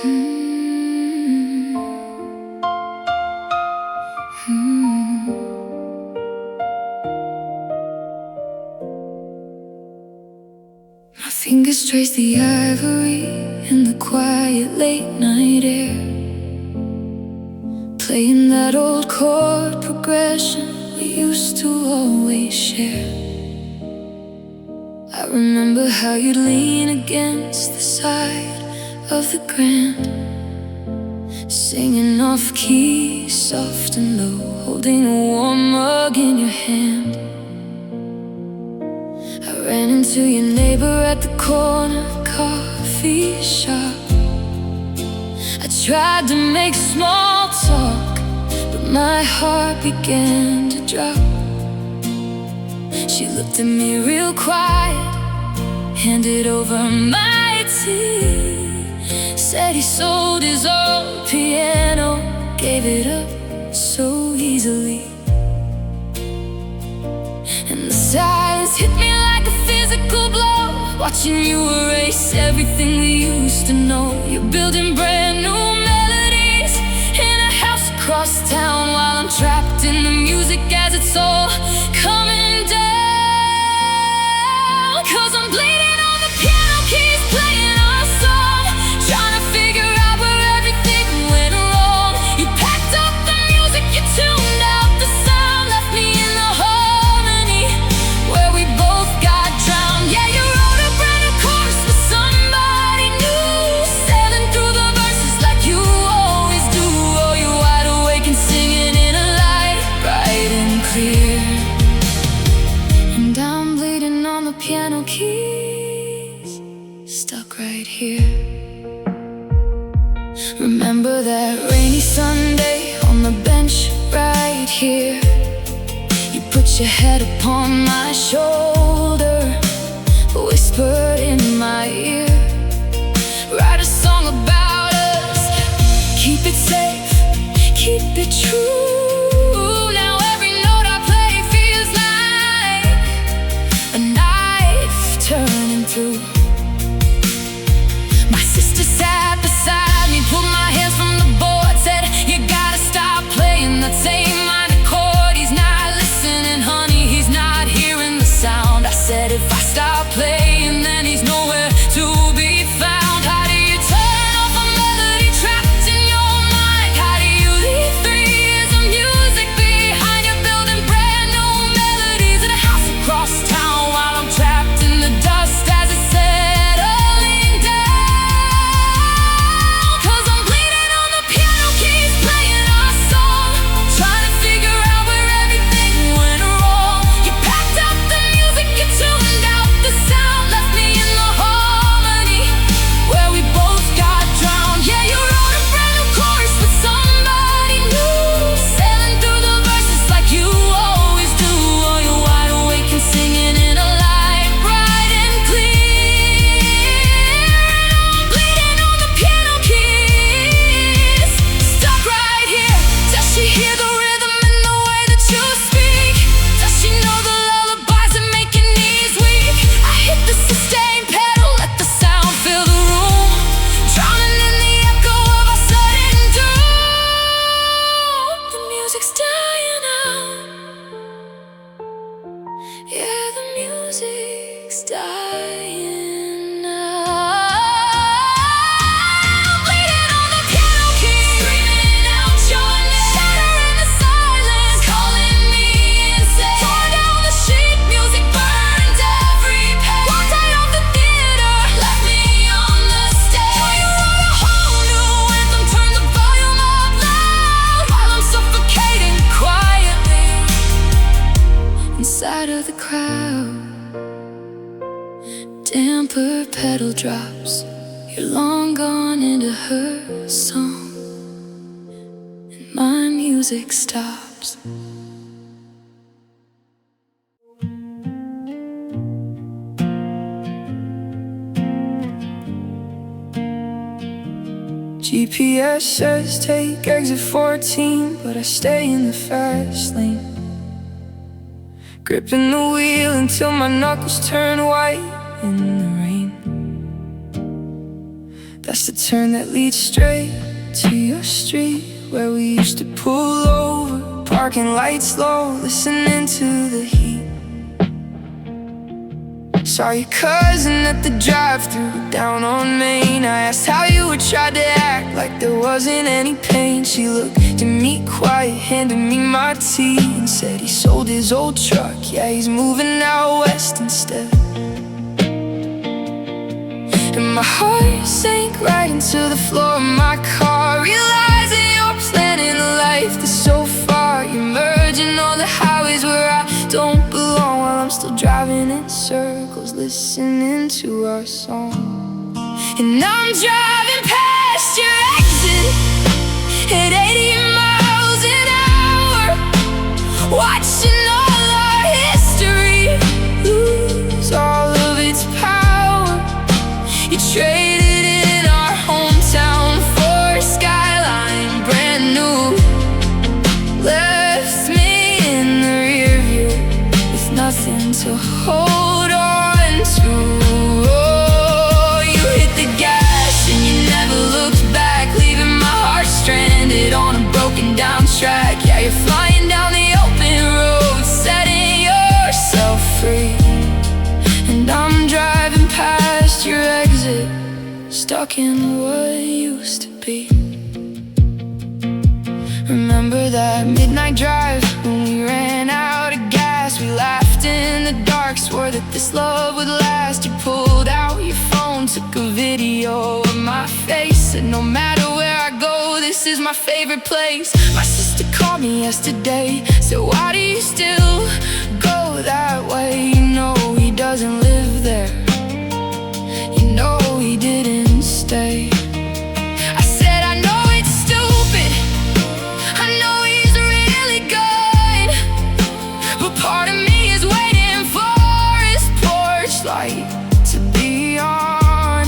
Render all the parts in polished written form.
Mm. Mm. My fingers trace the ivory in the quiet late night air, playing that old chord progression we used to always share. I remember how you'd lean against the side of the grand, singing off key, soft and low, holding a warm mug in your hand. I ran into your neighbor at the corner coffee shop. I tried to make small talk, but my heart began to drop. She looked at me real quiet, handed over my tea, said he sold his old piano, gave it up so easily. And the silence hit me like a physical blow, watching you erase everything we used to know. You're building brand new melodies in a house across town, while I'm trapped in the music as it's all coming down. 'Cause I'm bleeding on the piano keys, playing our song, trying to figure out where everything went wrong. You packed up the music, you tuned out the sound, left me in the harmony where we both got drowned. Yeah, you wrote a brand new chorus with somebody new, sailing through the verses like you always do. Oh, you're wide awake and singing in a light bright and clear, and I'm bleeding on the piano keys, stuck right here. Remember that rainy Sunday on the bench right here. You put your head upon my shoulder, whispered in my ear, write a song about us, keep it safe, keep it true. Now every note I play feels like a knife turning through. My sister sat beside me, pulled my hands from the board, said, you gotta stop playing that same minor chord. He's not listening, honey, he's not hearing the sound. I said, if I stop playing, then he's nowhere to be found. How do you turn off a melody trapped in your mind? How do you leave 3 years of music behind? You're building brand new melodies in a house across town, while I'm trapped in the dust as it's settling down. 'Cause I'm bleeding on the piano keys, playing our song, trying to figure out where everything went wrong. You packed up the music, you tuned out the sound, left me in the harmony where we both got drowned. Yeah, you wrote a brand new chorus with somebody new, sailing through the verses like you always do. Oh, you're wide awake and singing in a light bright and clear. I'm bleeding on the piano keys, stuck right here. Does she hear the rhythm and the way that you speak? Does she know the lullabies that make your knees weak? I hit the sustain pedal, let the sound fill the room, drowning in the echo of our sudden doom. The music's dying out. Yeah, the music's dying out. Bleeding on the piano keys, screaming out your name, shattering the silence, calling me insane. Tore down the sheet music, burned every page. Walked out of the theater, left me on the stage. You wrote a whole new anthem, turned the volume up loud, while I'm suffocating quietly inside of the crowd. Damper pedal drops, you're long gone into her song, and my music stops. GPS says take exit 14, but I stay in the fast lane, gripping the wheel until my knuckles turn white in the rain. That's the turn that leads straight to your street, where we used to pull over, parking lights low, listening to the heat. Saw your cousin at the drive-thru down on Main. I asked how you would try to act like there wasn't any pain. She looked at me quiet, handed me my tea, and said he sold his old truck, yeah, he's moving out west instead. And my heart sank right into the floor of my car, realizing you're planning a life that's so far. You're merging on the highways where I don't belong, while I'm still driving in circles, listening to our song. And I'm driving past your exit at 80 miles an hour, watching all our history lose all of its power. You traded in our hometown for a skyline brand new, left me in the rear view with nothing to hold on to. Oh, you hit the gas and you never looked back, leaving my heart stranded on a broken down track. Yeah, you're flying down the open road, setting yourself free. And I'm driving past your exit, stuck in what used to be. Remember that midnight drive when we ran out of gas? We laughed in the dark, swore that this love would last. You pulled out your phone, took a video of my face, said no matter where I go, this is my favorite place. My sister called me yesterday, said why do you still go that way? You know he doesn't live there, you know he didn't stay. I said I know it's stupid, I know he's really good, but part of me is waiting for his porch light to be on.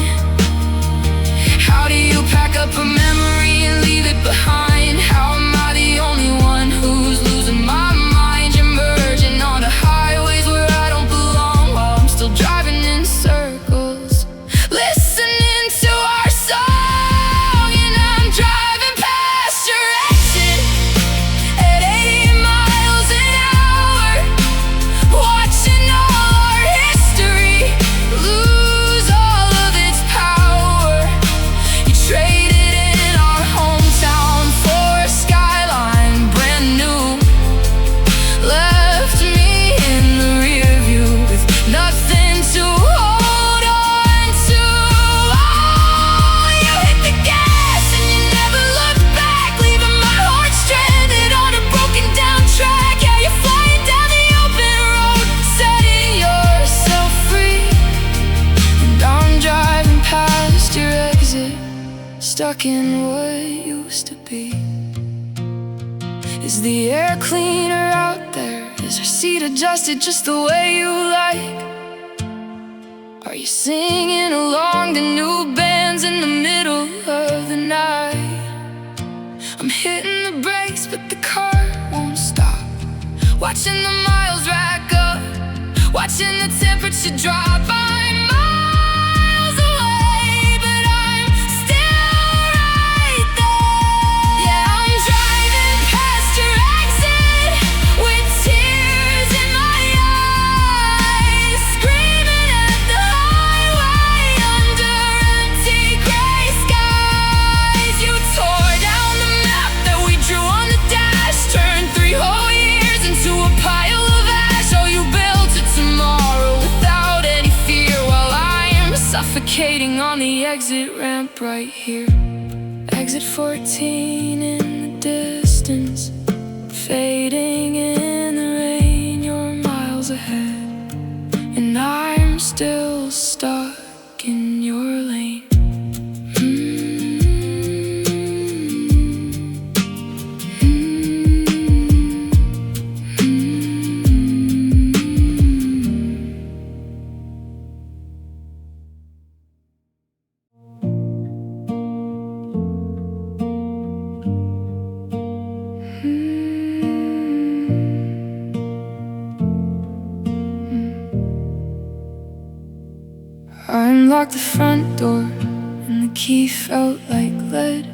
How do you pack up a memory and leave it behind? How am I the only one who's losing my mind? You're merging on the highways where I don't belong, while I'm still driving in circles, listening to our song. And I'm driving past your exit at 80 miles an hour, watching all our history lose all of its power. You traded in our hometown for a skyline brand new, left me in the rear view with nothing to hold on to. Oh, you hit the gas and you never looked back, leaving my heart stranded on a broken down track. Yeah, you're flying down the open road, setting yourself free. And I'm driving past your exit, stuck in what used to be. Is the air cleaner out there? Is her seat adjusted just the way you like? Are you singing along to new bands in the middle of the night? I'm hitting the brakes but the car won't stop, watching the miles rack up, watching the temperature drop. I'm miles away, but I'm still right there. Yeah, I'm driving past your exit with tears in my eyes, screaming at the highway under empty gray skies. You tore down the map that we drew on the dash, turned 3 whole years into a pile of ash. Oh, you built a tomorrow without any fear, while I am suffocating on the exit ramp right here. Exit 14 in the distance, fading in the rain. You're miles ahead, and I'm still stuck in your lane. I unlocked the front door and the key felt like lead.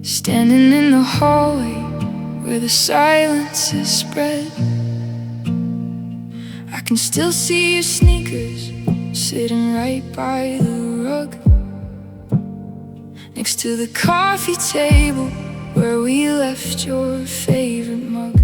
Standing in the hallway where the silence is spread, I can still see your sneakers sitting right by the rug, next to the coffee table where we left your favorite mug.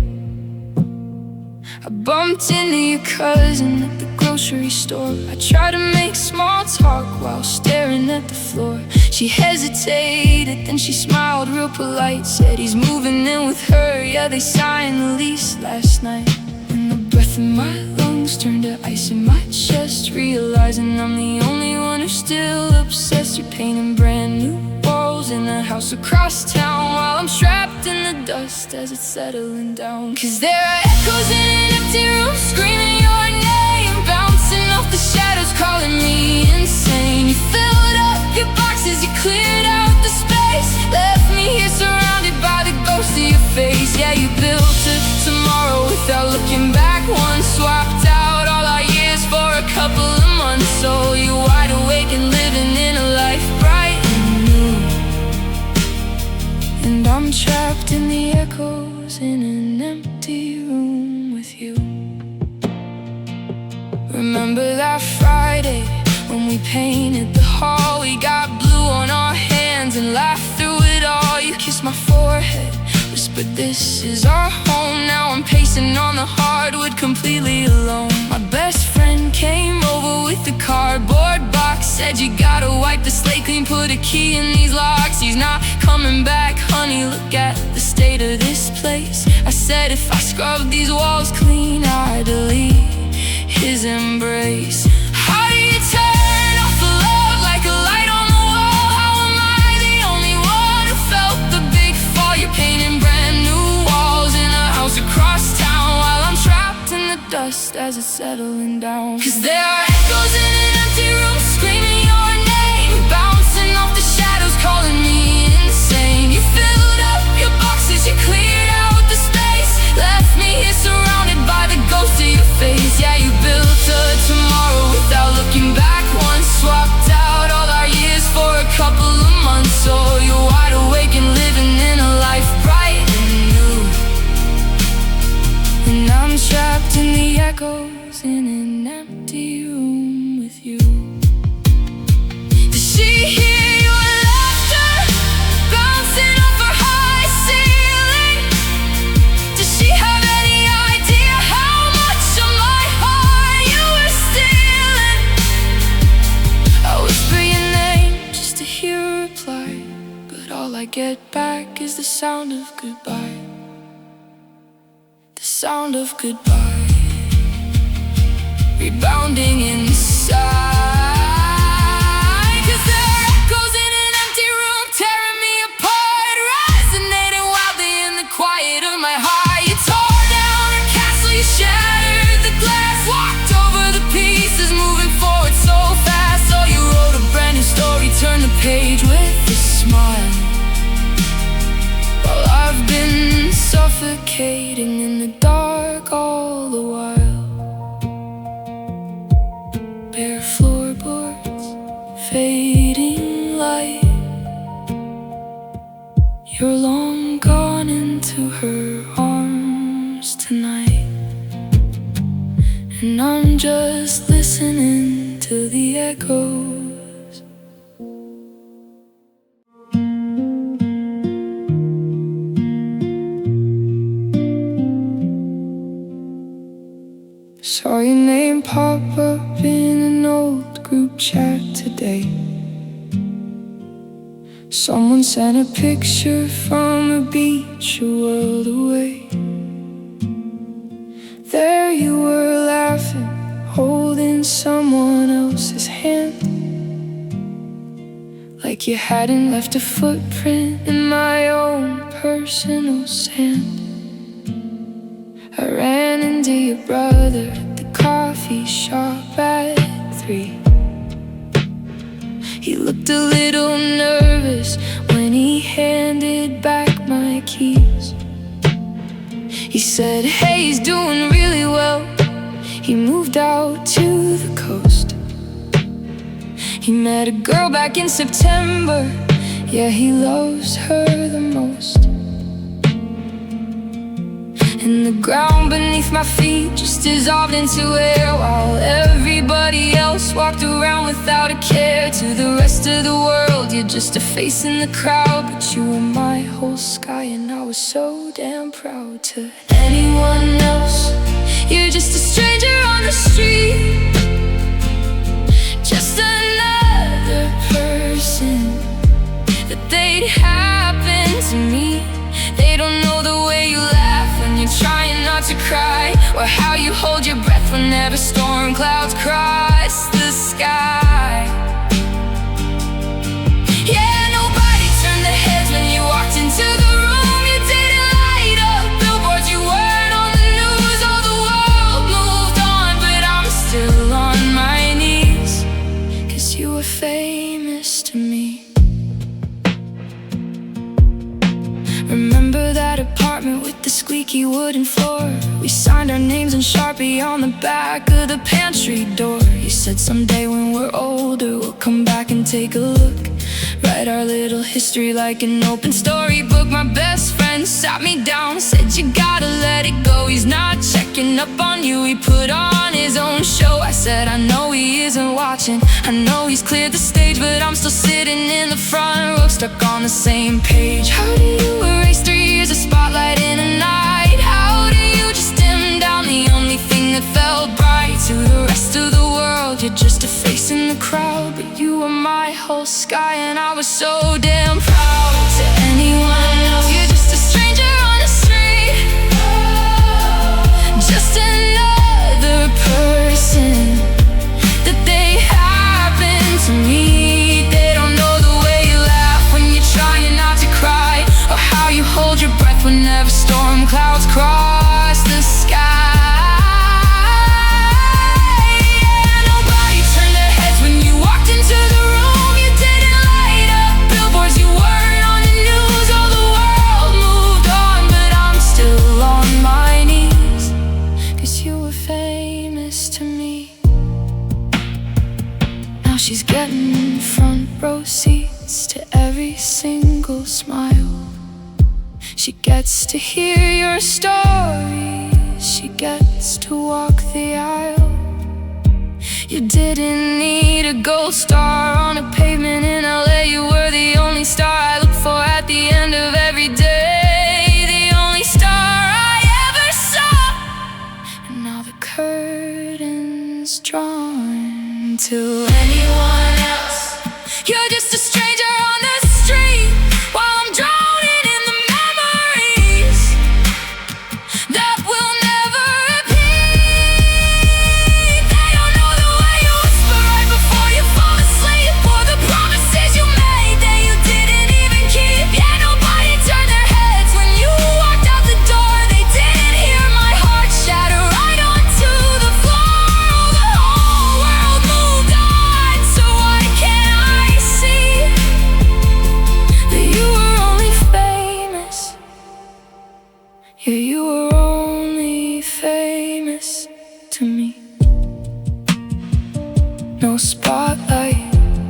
I bumped into your cousin at the grocery store. I tried to make small talk while staring at the floor. She hesitated, then she smiled real polite, said he's moving in with her, yeah, they signed the lease last night. And the breath in my lungs turned to ice in my chest, realizing I'm the only one who's still obsessed. You're painting brand new walls in a house across town, while I'm trapped in the dust as it's settling down. 'Cause there are echoes in an empty room, screaming your name, bouncing off the shadows, calling me insane. You filled up your boxes, you cleared out the space, left me here surrounded by the ghost of your face. Yeah, you built a tomorrow without looking back once, swapped out all our years for a couple of months. So you're wide awake and living in a life bright and new, and I'm trapped in the echoes in an empty room with you. Remember that Friday when we painted the hall? We got blue on our hands and laughed through it all. You kissed my forehead, whispered this is our home. Now I'm pacing on the hardwood completely alone. My best friend came over with the cardboard box, said you gotta wipe the slate clean, put a key in these locks. He's not coming back, honey, look at the state of this place. I said if I scrub these walls clean, I'd delete his embrace. How do you turn off the love like a light on the wall? How am I the only one who felt the big fall? You're painting brand new walls in a house across town, while I'm trapped in the dust as it's settling down. 'Cause there are echoes in an empty room, screaming your name, bouncing off the shadows, calling me insane. You filled up your boxes, you cleared out the space, left me here surrounded by the ghost of your face. Yeah, you built a tomorrow without looking back once, swapped out all our years for a couple of months. So you're wide awake and living in a life bright and new, and I'm trapped in the echoes in an empty room with you. Does she hear your laughter bouncing off her high ceiling? Does she have any idea how much of my heart you were stealing? I whisper your name just to hear a reply, but all I get back is the sound of goodbye. The sound of goodbye rebounding inside. 'Cause there are echoes in an empty room, tearing me apart, resonating wildly in the quiet of my heart. You tore down her castle, you shattered the glass, walked over the pieces, moving forward so fast. So you wrote a brand new story, turned the page with a smile, while I've been suffocating in the dark all the while. Bare floorboards, fading light, you're long gone into her arms tonight, and I'm just listening to the echoes. Saw your name pop up in an old group chat today. Someone sent a picture from a beach a world away. There you were laughing, holding someone else's hand, like you hadn't left a footprint in my own personal sand. I ran into your brother at the coffee shop at 3. He looked a little nervous when he handed back my keys. He said, hey, he's doing really well. He moved out to the coast. He met a girl back in September. Yeah, he loves her the most. And the ground beneath my feet just dissolved into air, while everybody else walked around without a care. To the rest of the world, you're just a face in the crowd, but you were my whole sky, and I was so damn proud. To anyone else, you're just a stranger on the street, just another person that they'd happen to meet. They don't know the way you laugh when you're trying not to cry, or how you hold your breath whenever storm clouds cross the sky. Yeah, nobody turned their heads when you walked into the room. You didn't light up billboards, you weren't on the news. Oh, the world moved on, but I'm still on my knees, 'cause you were famous to me. Remember that apartment with the squeaky wooden floor? We signed our names in Sharpie on the back of the pantry door. You said someday when we're older we'll come back and take a look, write our little history like an open storybook. My best friend sat me down, said you gotta let it go. He's not checking up on you, he put on his own show. I said I know he isn't watching, I know he's cleared the stage, but I'm still sitting in the front row, stuck on the same page. How do you erase 3 years of spotlight in a night? How do you just dim down the only thing that felt bright? To the rest of the world, you're just a face in the crowd, but you were my whole sky, and I was so damn proud. To anyone else, you're just a stranger on the street, just another person that they happen to meet. They don't know the way you laugh when you're trying not to cry, or how you hold your breath whenever storm clouds cross the sky. Yeah, nobody turned their heads when you walked into the room. You didn't light up billboards, you weren't on the news. Oh, the world moved on, but I'm still on my knees, 'cause you were famous to me. Now she's getting front row seats to every single smile. She gets to hear your stories, she gets to walk the aisle. You didn't need a gold star on a pavement in LA, you were the only star I look for at the end of every day, the only star I ever saw. And now the curtain's drawn. To anyone else, you're just a stranger on the street, while I'm drowning in the memories that will never repeat. They don't know the way you whisper right before you fall asleep, or the promises you made that you didn't even keep. Yeah, nobody turned their heads when you walked out the door. They didn't hear my heart shatter right onto the floor. Oh, the whole world moved on, so why can't I see that you were only famous? Yeah, you were only famous to me. No spotlight,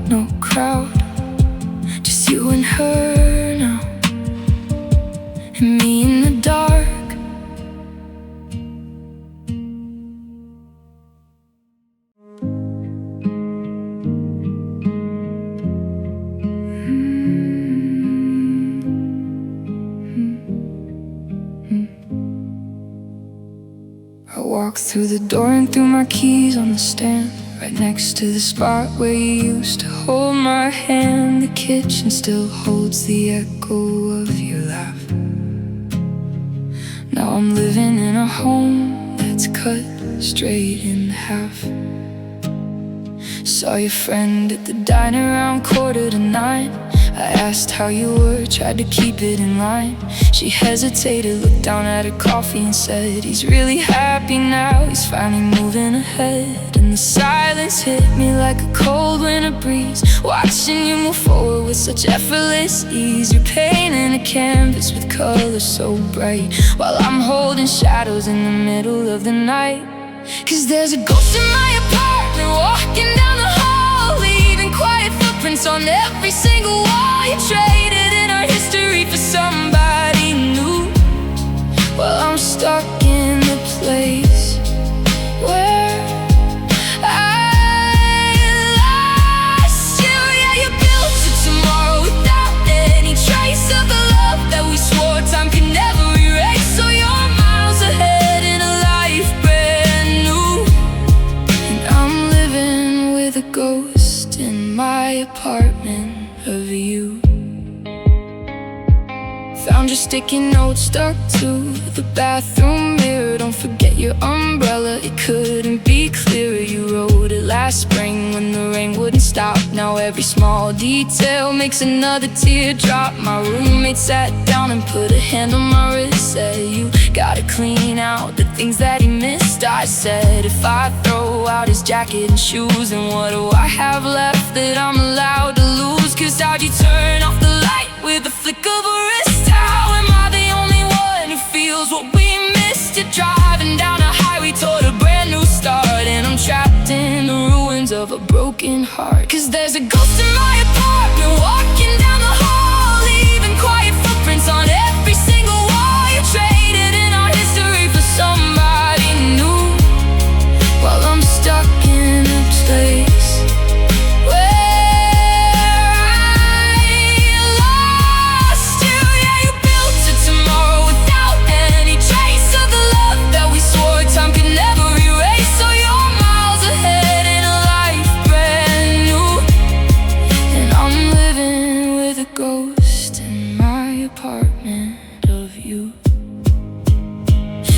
no crowd, just you and her now, and me in the dark. I walked through the door and threw my keys on the stand, right next to the spot where you used to hold my hand. The kitchen still holds the echo of your laugh. Now I'm living in a home that's cut straight in half. Saw your friend at the diner around 8:45. I asked how you were, tried to keep it in line. She hesitated, looked down at her coffee and said, he's really happy now, he's finally moving ahead. And the silence hit me like a cold winter breeze, watching you move forward with such effortless ease. You're painting a canvas with colors so bright, while I'm holding shadows in the middle of the night. 'Cause there's a ghost in my apartment walking down the hall, leaving quiet with a ghost in my apartment of you. Found your sticky note stuck to the bathroom mirror. Don't forget your umbrella, it couldn't be clearer. You wrote it last spring when the rain wouldn't stop. Now every small detail makes another teardrop. My roommate sat down and put a hand on my wrist, said you gotta clean out the things that he missed. I said if I throw out his jacket and shoes, then what do I have left that I'm allowed to lose? Cause how'd you turn off the light with a flick of a wrist? How am I the only one who feels what we missed? You're driving down a highway toward a brand new start, and I'm trapped in the ruins of a broken heart. Cause there's a ghost in my apartment walking down the hall, leaving quiet footprints on every single wall. You traded in our history for somebody new, while I'm stuck in a place where I lost you. Yeah, you built a tomorrow without any trace of the love that we swore time could never erase. So you're miles ahead in a life brand new, and I'm living with a ghost in my apartment of you.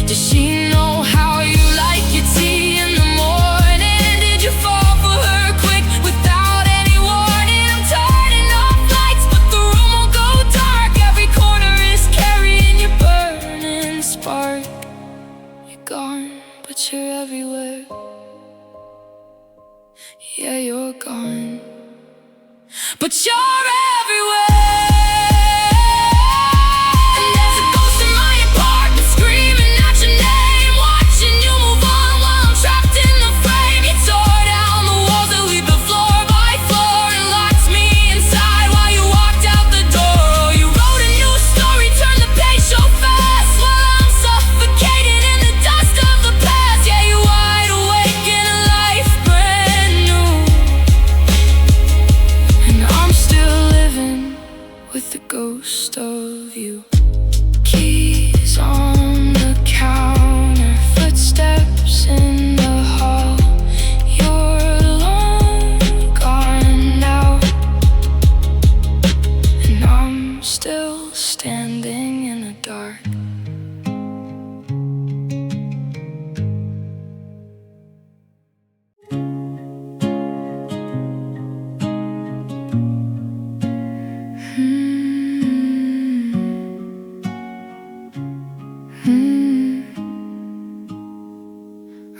Does she know how you like your tea in the morning? Did you fall for her quick without any warning? I'm turning off lights but the room won't go dark. Every corner is carrying your burning spark. You're gone, but you're everywhere. Yeah, you're gone, but you're everywhere. And there's a ghost in my apartment screaming out your name, watching you move on while I'm trapped in the frame. You tore down the walls that lead the floor by floor and locked me inside while you walked out the door. Oh, you wrote a new story, turned the page so fast while I'm suffocating in the dust of the past. Yeah, you wide awake in a life brand new, and I'm still living with the ghost of you. Keys on the counter, footsteps in the hall. You're long gone now, and I'm still standing in the dark.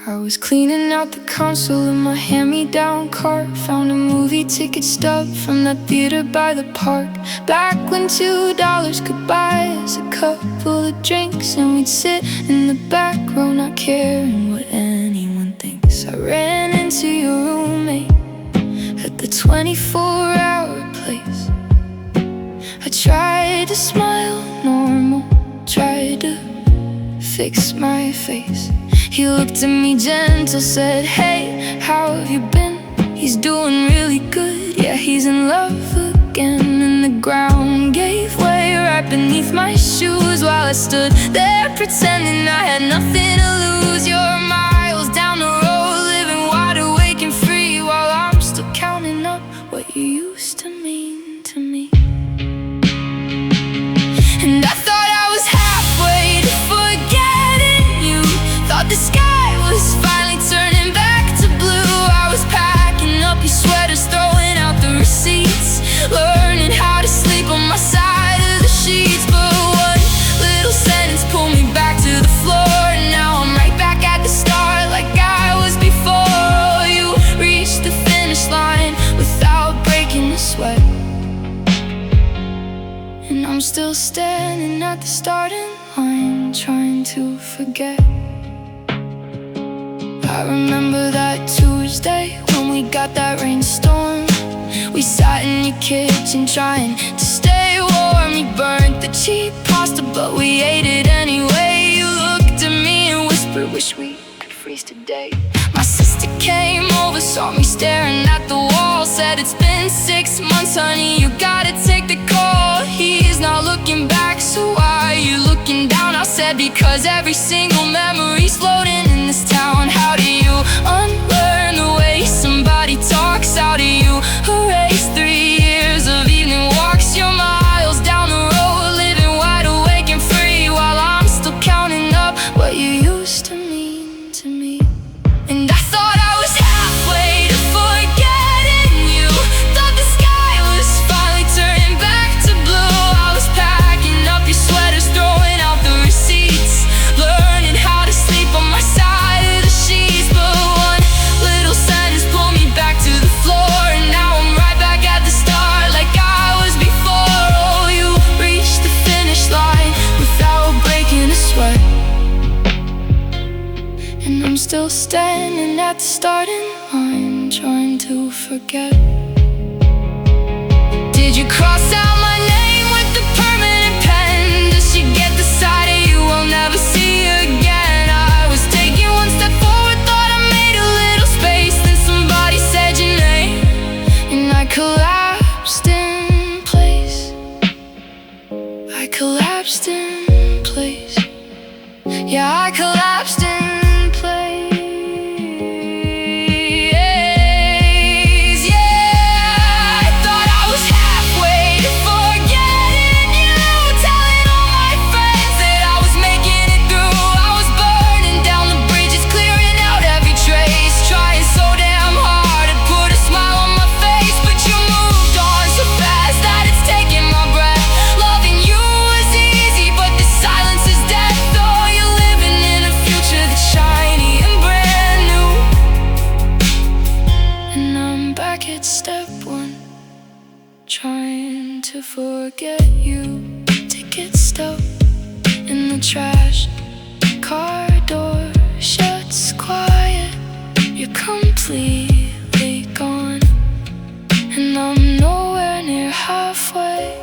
I was cleaning out the console in my hand-me-down car. Found a movie ticket stub from that theater by the park. Back when $2 could buy us a couple of drinks, and we'd sit in the back row not caring what anyone thinks. I ran into your roommate at the 24-hour place. I tried to smile normal, tried to fix my face. He looked at me gentle, said, hey, how have you been? He's doing really good, yeah, he's in love again. And the ground gave way right beneath my shoes while I stood there pretending I had nothing to lose. You're miles down the road, living wide awake and free, while I'm still counting up what you used to mean to me. And I thought I was halfway to forgetting you, thought the sky was finally turning back to blue. I was packing up your sweaters, throwing out the receipts, learning how to sleep on my side of the sheets. But one little sentence pulled me back to the floor, and now I'm right back at the start like I was before. Oh, you reached the finish line without breaking a sweat, and I'm still standing at the starting line, trying to forget. I remember that Tuesday when we got that rainstorm. We sat in your kitchen trying to stay warm. You burnt the cheap pasta, but we ate it anyway. You looked at me and whispered, wish we could freeze today. My sister came over, saw me staring at the wall, said it's been 6 months, honey, you gotta take the call. He's not looking back, so why are you looking down? I said because every single memory's floating in this town. How do you unlearn the way somebody talks? at the starting line, trying to forget. Did you cross out my name with the permanent pen? Does she get the side of you I'll never see again? I was taking one step forward, thought I made a little space, then somebody said your name, and I collapsed in place. I collapsed in place. Yeah, I collapsed in place. Yeah, I thought I was halfway to forgetting you, telling all my friends that I was making it through. I was burning down the bridges, clearing out every trace, trying so damn hard to put a smile on my face. But you moved on so fast that it's taking my breath. Loving you was easy, but the silence is death. Though you're living in a future that's shiny and brand new, and I'm back at step one, trying to forget you. Ticket stub in the trash, car door shuts quiet. You're completely gone, and I'm nowhere near halfway.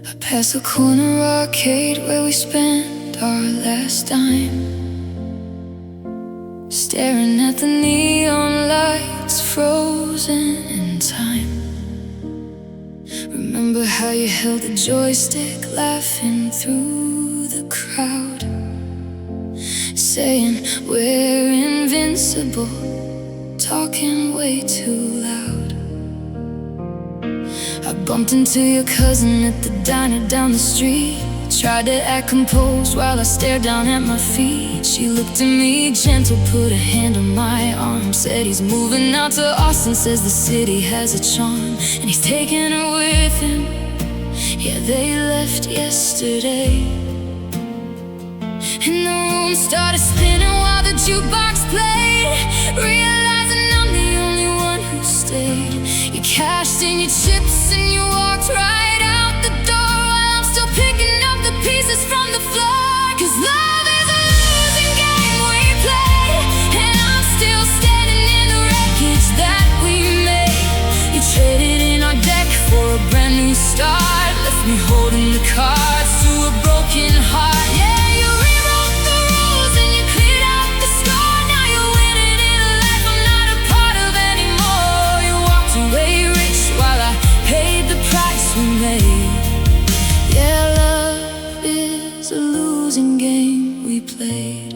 I pass the corner arcade where we spent our last dime, staring at the neon lights frozen in time. Remember how you held the joystick, laughing through the crowd, saying we're invincible, talking way too loud. I bumped into your cousin at the diner down the street, tried to act composed while I stared down at my feet. She looked at me gentle, put a hand on my arm, said he's moving out to Austin, says the city has a charm, and he's taking her with him. Yeah, they left yesterday. And the room started spinning while the jukebox played, realizing I'm the only one who stayed. You cashed in your chips and you walked right out the door, while I'm still picking up the pieces from the floor. 'Cause love is a losing game we play, and I'm still standing in the wreckage that we made. You traded in our deck for a brand new start, left me holding the cards to a broken heart. Yeah, you rewrote the rules and you cleared out the score. Now you're winning in a life I'm not a part of anymore. You walked away rich while I paid the price we made. Yeah, love is a losing game we played.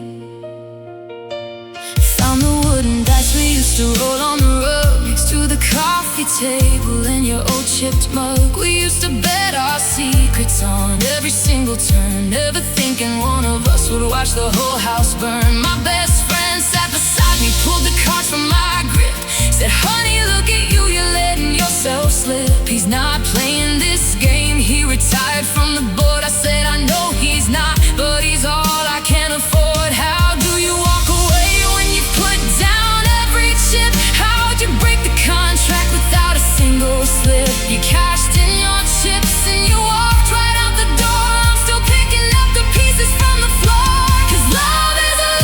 Found the wooden dice we used to roll on the rug next to the coffee table and your old chipped mug. We used to bet our secrets on every single turn, never thinking one of us would watch the whole house burn. My best friend sat beside me, pulled the cards from my grip, said, honey, look at you, you're letting yourself slip. He's not playing this game, he retired from the board. I said, I know he's not, but he's all I can afford. How do you walk away when you put down every chip? How'd you break the contract without a single slip? You cashed in your chips and you walked right out the door. I'm still picking up the pieces from the floor. 'Cause love is a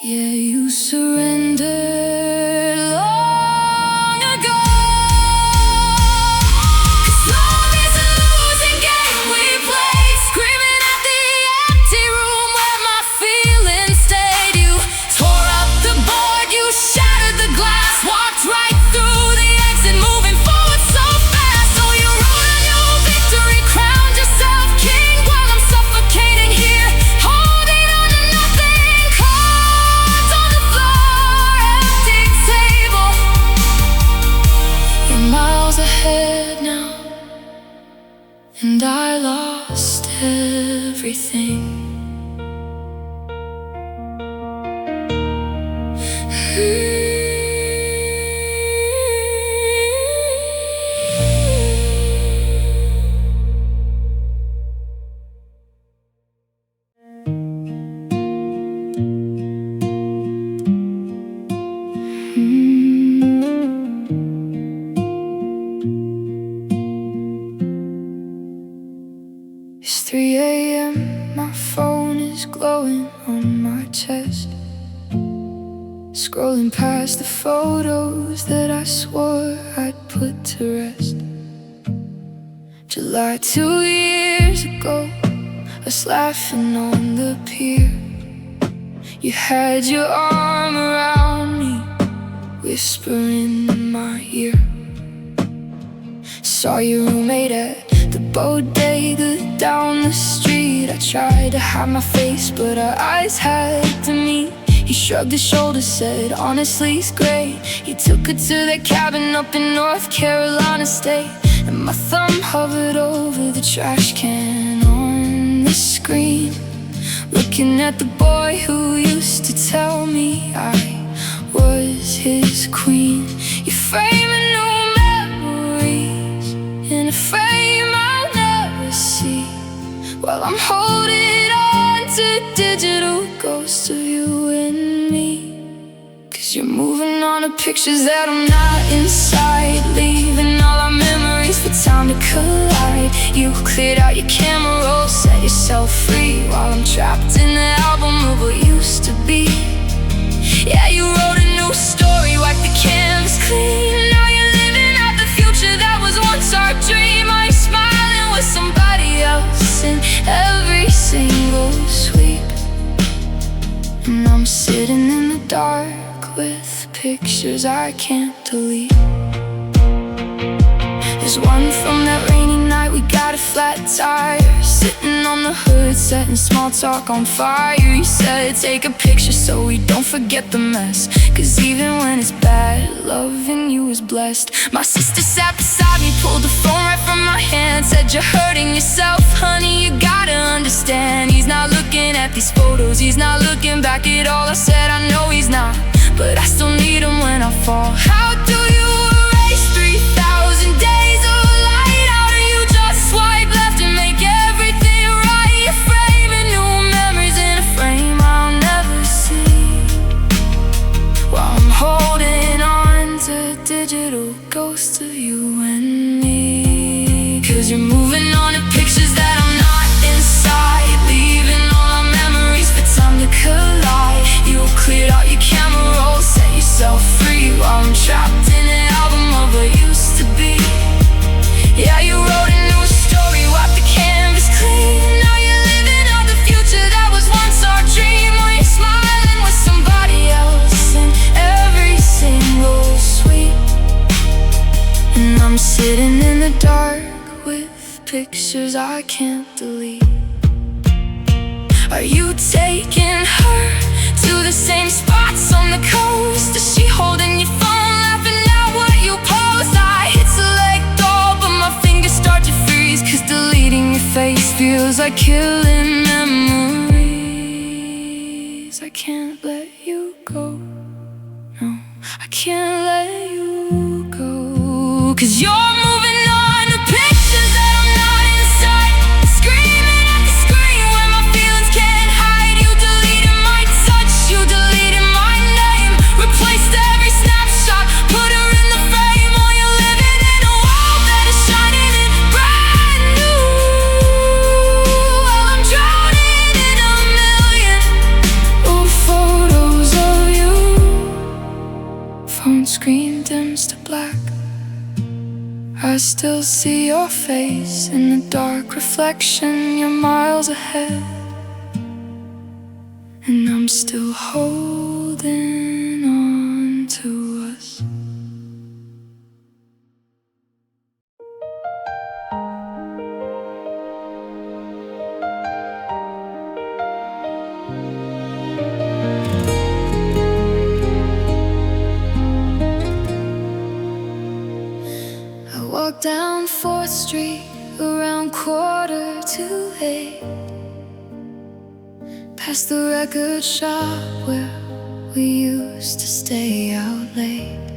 Yeah, you surrendered long ago. 'Cause love is a losing game we play, screaming at the empty room where my feelings stayed. You tore up the board, you shattered the glass, walked right through the exit, moving forward so fast. So you wrote a new victory, crowned yourself king, while I'm suffocating here, holding on to nothing. Cards on the floor, empty table. You're miles ahead now, and I lost everything. It's 3 a.m., my phone is glowing on my chest, scrolling past the photos that I swore I'd put to rest. July 2 years ago, us laughing on the pier. You had your arm around me, whispering in my ear. Saw your roommate at the bodega down the street. I tried to hide my face, but our eyes had to meet. He shrugged his shoulders, said, honestly, it's great. He took her to their cabin up in North Carolina state, and my thumb hovered over the trash can on the screen, looking at the boy who used to tell me I was his queen. You frame a new memories in a frame I'll never see, while I'm holding on to digital ghosts of you and me. 'Cause you're moving on to pictures that I'm not inside, leaving all our memories for time to collide. You cleared out your camera roll, set yourself free, while I'm trapped in the album of what used to be. Yeah, you wrote a new story, wiped the canvas clean. Now you're living out the future that was once our dream. Are you smiling with somebody else in every single sweep? And I'm sitting in the dark with pictures I can't delete. There's one from that rainy night, we got a flat tire, sitting on the hood, setting small talk on fire. You said, take a picture so we don't forget the mess, 'cause even when it's bad, loving you is blessed. My sister sat beside me, pulled the phone right from my hand, said, you're hurting yourself, honey, you gotta understand. He's not looking at these photos, he's not looking back at all. I said, I know he's not, but I still need him when I fall. How do you erase 3,000 days of light? How do you just swipe left and make everything right? You're framing new memories in a frame I'll never see, while I'm holding on to digital ghosts of you and me. 'Cause you're moving on to pictures that I'm not inside, leaving all our memories for time to collide. You cleared out your camera roll, set yourself free, while I'm trapped in an album of what used to be. Yeah, you wrote a new story, wiped the canvas clean. Now you're living out the future that was once our dream. Are you smiling with somebody else in every single sweep? And I'm sitting in the dark with pictures I can't delete. Are you taking her to the same spots on the coast? Is she holding your phone, laughing at what you post? I hit select all, but my fingers start to freeze, 'cause deleting your face feels like killing memories. I can't let you go, no, I can't let you go. 'Cause you're moving on to pictures that I'm not inside, screaming at the screen where my feelings can't hide. You deleted my touch, you deleted my name, replaced every snapshot, put her in the frame. While you're living in a world that is shining and brand new, while I'm drowning in a million old photos screen dims to black, I still see your face in the dark reflection. You're miles ahead, and I'm still holding on to us. I walk down 4th Street around 7:45, past the record shop where we used to stay out late.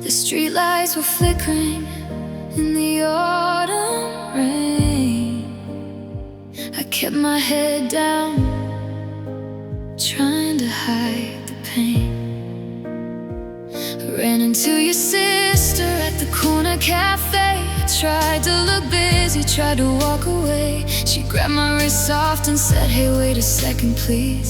The streetlights were flickering in the autumn rain. I kept my head down, trying to hide the pain. Ran into your sister at the corner cafe. I tried to look busy, tried to walk away. She grabbed my wrist soft and said, "Hey, wait a second, please.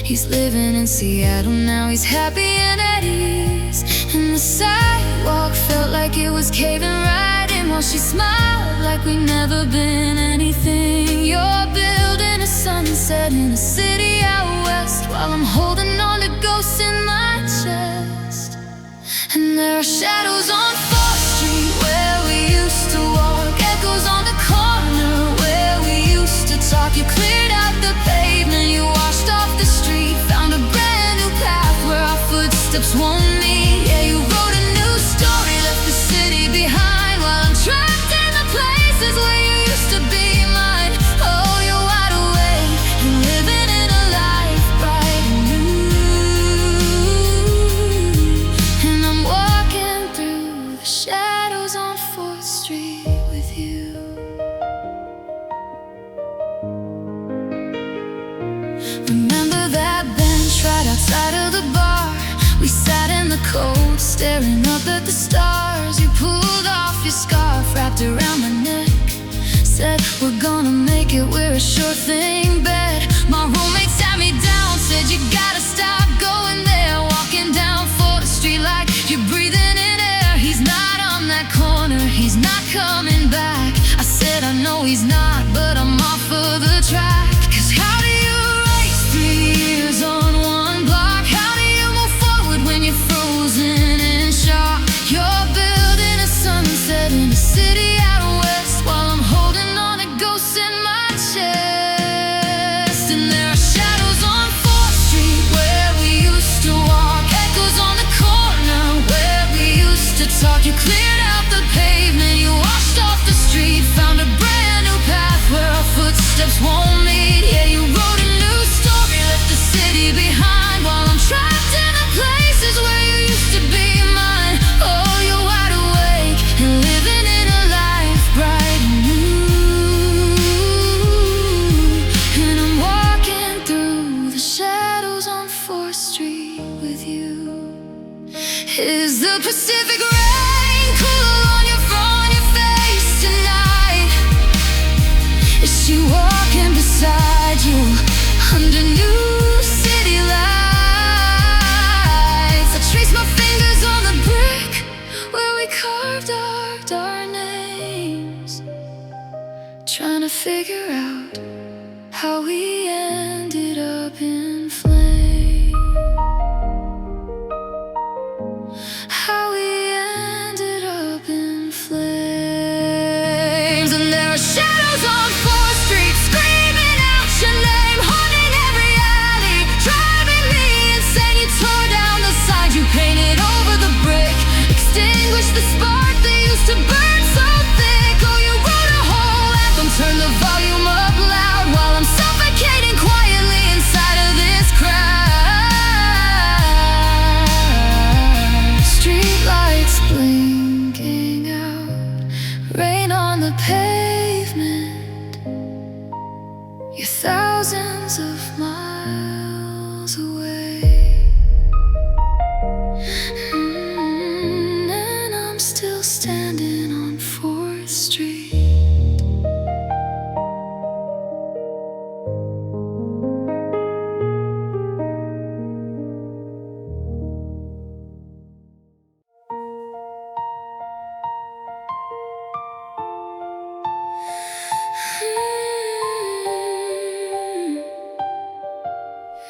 He's living in Seattle now, he's happy and at ease." And the sidewalk felt like it was caving right in, while she smiled like we'd never been anything. You're building a sunset in a city out west, while I'm holding on to ghosts in my chest. And there are shadows on 4th Street where we used to walk, echoes on the corner where we used to talk. You cleared out the pavement, you washed off the street, found a brand new path where our footsteps won't meet. Yeah, you wrote a new story, left the city behind, while I'm trapped in the places where you used to be mine. Oh, you're wide awake and living in a life bright and new. And I'm walking through the shadows on 4th Street with you. Remember that bench right outside of the bar? We sat in the cold, staring up at the stars. You pulled off your scarf, wrapped around my neck, said, "We're gonna make it, we're a sure thing bet." My roommate sat me down, said, "You gotta stop going there, walking down 4th Street like you're breathing in air. He's not on that corner, he's not coming back." I said, "I know he's not, but I'm off of the track." 'Cause how do you erase 3 years on one block? How do you move forward when you're frozen in shock? You're building a sunset in a city out west, while I'm holding on to ghosts in my chest. And there are shadows on 4th Street where we used to walk, echoes on the corner where we used to talk. You cleared out the pavement, you washed off the street, found a brand new path where our footsteps won't meet. Yeah, you wrote a new story, left the city behind, while I'm trapped in the places where you used to be mine. Oh, you're wide awake and living in a life bright and new. And I'm walking through the shadows on 4th Street with you. Is the Pacific rain cool on your face tonight? Is she walking beside you under new city lights? I trace my fingers on the brick where we carved our names, trying to figure out how we ended up in flames. How we ended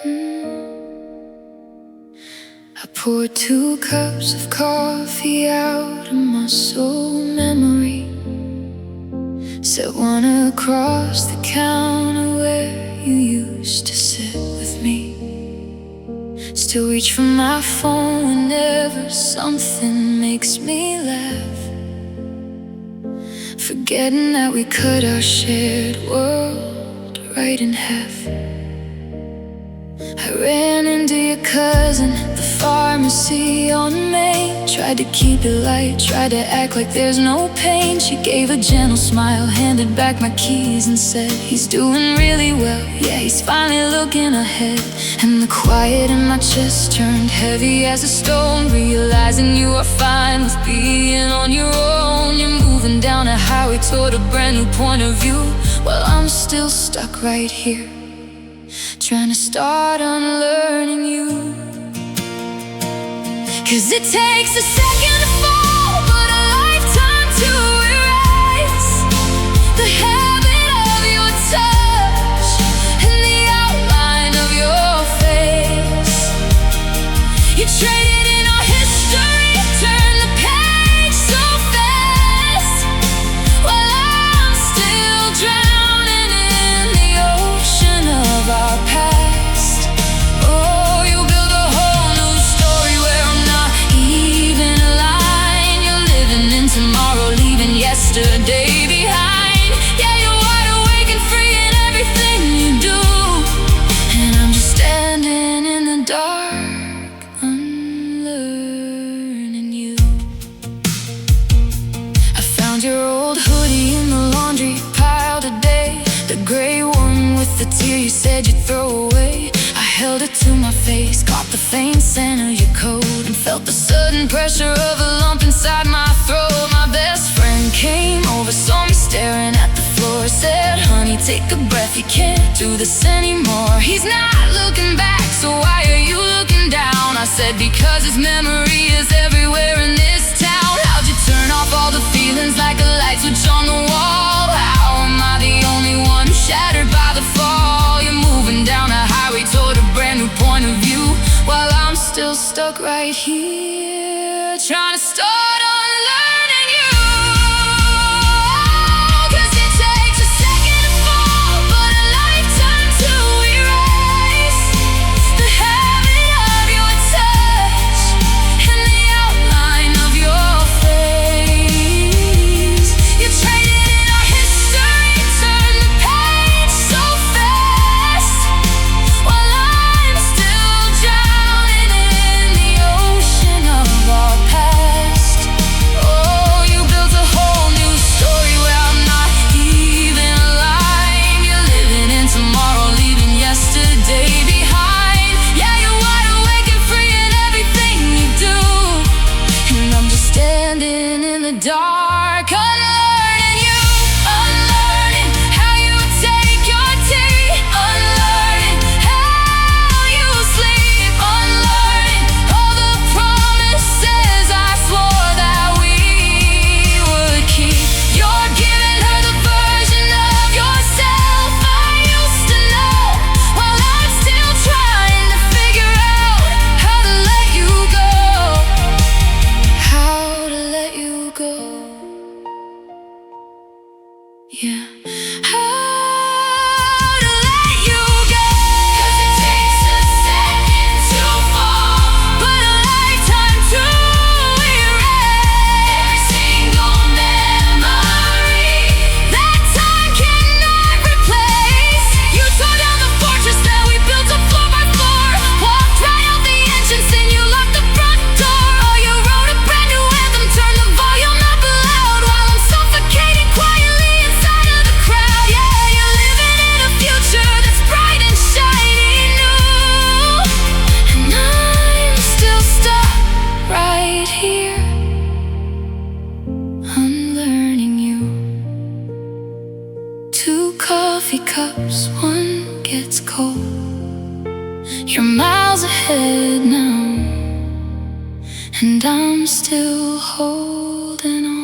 I poured 2 cups of coffee out of my soul memory, set one across the counter where you used to sit with me. Still reach for my phone whenever something makes me laugh, forgetting that we cut our shared world right in half. I ran into your cousin at the pharmacy on Main, tried to keep it light, tried to act like there's no pain. She gave a gentle smile, handed back my keys and said, he's doing really well, yeah, he's finally looking ahead. And the quiet in my chest turned heavy as a stone, realizing you are fine with being on your own. You're moving down a highway toward a brand new point of view, while I'm still stuck right here, trying to start unlearning you. 'Cause it takes a second to fall, but a lifetime to erase the habit of your touch and the outline of your face. You traded in our history, turned the page so fast, while I'm still drowning in the ocean of our past. Oh, you build a whole new story where I'm not even aligned. You're living in tomorrow, leaving yesterday behind. Yeah, you're wide awake and free in everything you do, and I'm just standing in the dark, unlearning you. I found your old hoodie in the laundry pile today, the gray one with the tear you said you'd throw away. I held it to my face, caught the faint scent of your coat, and felt the sudden pressure of a lump inside my throat. My best friend came over, saw me staring at the floor, said, honey, take a breath, you can't do this anymore. He's not looking back, so why are you looking down? I said, because his memory is everywhere in this town. How'd you turn off all the feelings like a light switch on the wall? How am I the only one shattered by the fall? You're moving down a highway toward a brand new point of view, while I'm still stuck right here, trying to start unlearning you. 'Cause it takes a second to fall, but a lifetime to erase the habit of your touch and the outline of your face. You traded in our history, turned the page so fast, while I'm still drowning in the ocean of our past. Oh, you built a whole new story where I'm not even alive. You're living in tomorrow, leaving yesterday behind. Yeah, you're wide awake and free in everything you do, and I'm just standing in the dark, unlearning you. Unlearning how you take your tea, unlearning how you sleep, unlearning all the promises I swore that we would keep. You're giving her the version of yourself I used to know, while I'm still trying to figure out how to let you go. How to let you go. Yeah. How to let you go. 'Cause it takes a second to fall, but a lifetime to erase every single memory that time cannot replace. You tore down the fortress that we built up floor by floor, walked right out the entrance and you locked the front door. Oh, you wrote a brand new anthem, turned the volume up loud, while I'm suffocating quietly inside of the crowd. Yeah, you're living in a future that's bright and shiny new, and I'm still stuck right here, unlearning you. 2 coffee cups, one gets cold. You're miles ahead now, and I'm still holding on.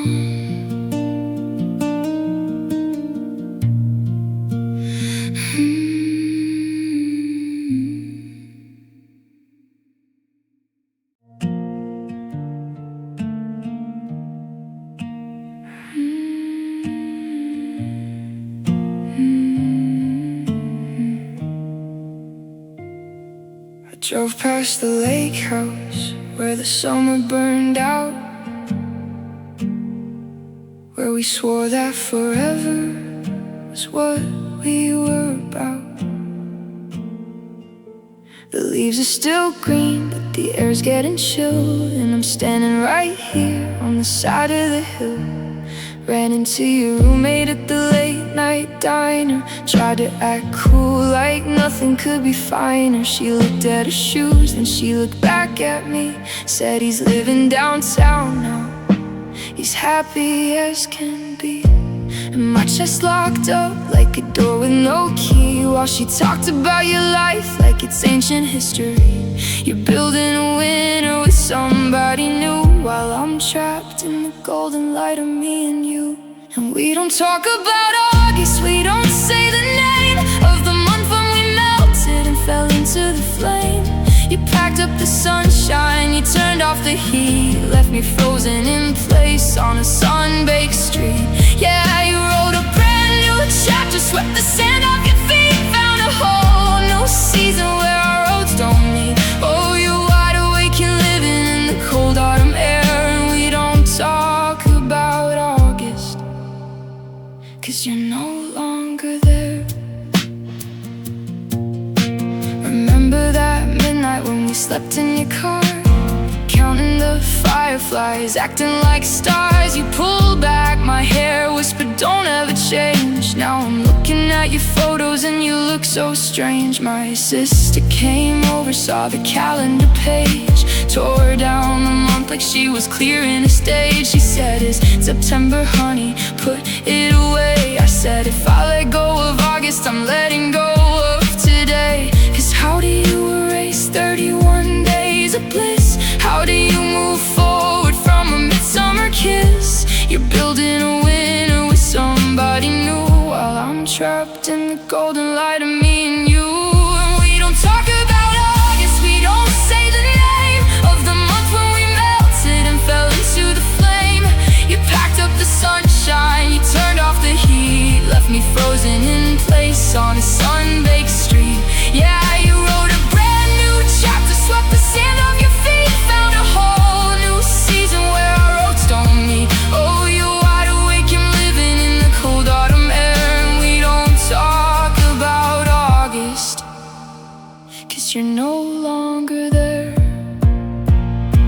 Hmm. I drove past the lake house where the summer burned out, where we swore that forever was what we were about. The leaves are still green, but the air's getting chilled, and I'm standing right here on the side of the hill. Ran into your roommate at the late night diner, tried to act cool like nothing could be finer. She looked at her shoes, then she looked back at me, said he's living downtown now, he's happy as can be. And my chest locked up like a door with no key, while she talked about your life like it's ancient history. You're building a winter with somebody new, while I'm trapped in the golden light of me and you. And we don't talk about August, we don't say the name of the month when we melted and fell into the flame. You packed up the sunshine, you turned off the heat, left me frozen in place on a sun-baked street. Yeah, you wrote a brand new chapter, swept the sand off your feet, found a whole new season where our roads don't meet. Oh, you're wide awake and living in the cold autumn air. And we don't talk about August, 'cause you're no longer there. Remember that midnight when we slept in your car, counting the fireflies, acting like stars. You pulled back my hair, whispered don't ever change. Now I'm looking at your photos and you look so strange. My sister came over, saw the calendar page, tore down the month like she was clearing a stage. She said, "It's September, honey, put it away." I said, "If I let go of August, I'm letting go of today." 'Cause how do you erase 31 days of bliss? How do you move forward from a midsummer kiss? You're building a winter with somebody new, while I'm trapped in the golden light of me and you. And we don't talk about August, we don't say the name of the month when we melted and fell into the flame. You packed up the sunshine, you turned off the heat, left me frozen in place on a sun-baked street. Yeah, you wrote a brand new chapter, swept the sand off your feet, found a whole new season where our roads don't meet. Oh, you're wide awake and living in the cold autumn air. And we don't talk about August, 'cause you're no longer there.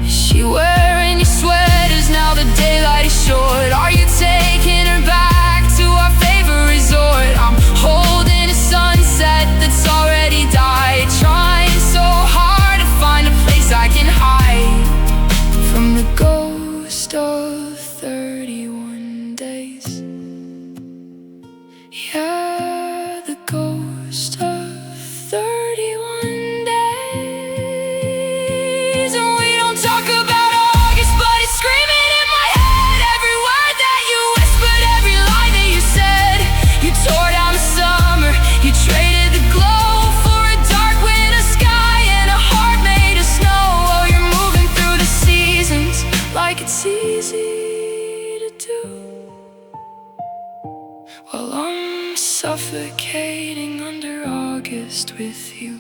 Is she wearing your sweaters now the daylight is short? Are you taking her back to our favorite resort? I'm holding a sunset that's already died, trying so hard to find a place I can hide from the ghost of 31 days. Yeah, the ghost of 31 days. And we don't talk about August, but it's screaming in my head. Every word that you whispered, every line that you said. You tore down the summer, you traded the glow for a dark winter sky and a heart made of snow. Oh, you're moving through the seasons like it's easy to do, while I'm suffocating under August with you.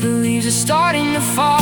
The leaves are starting to fall,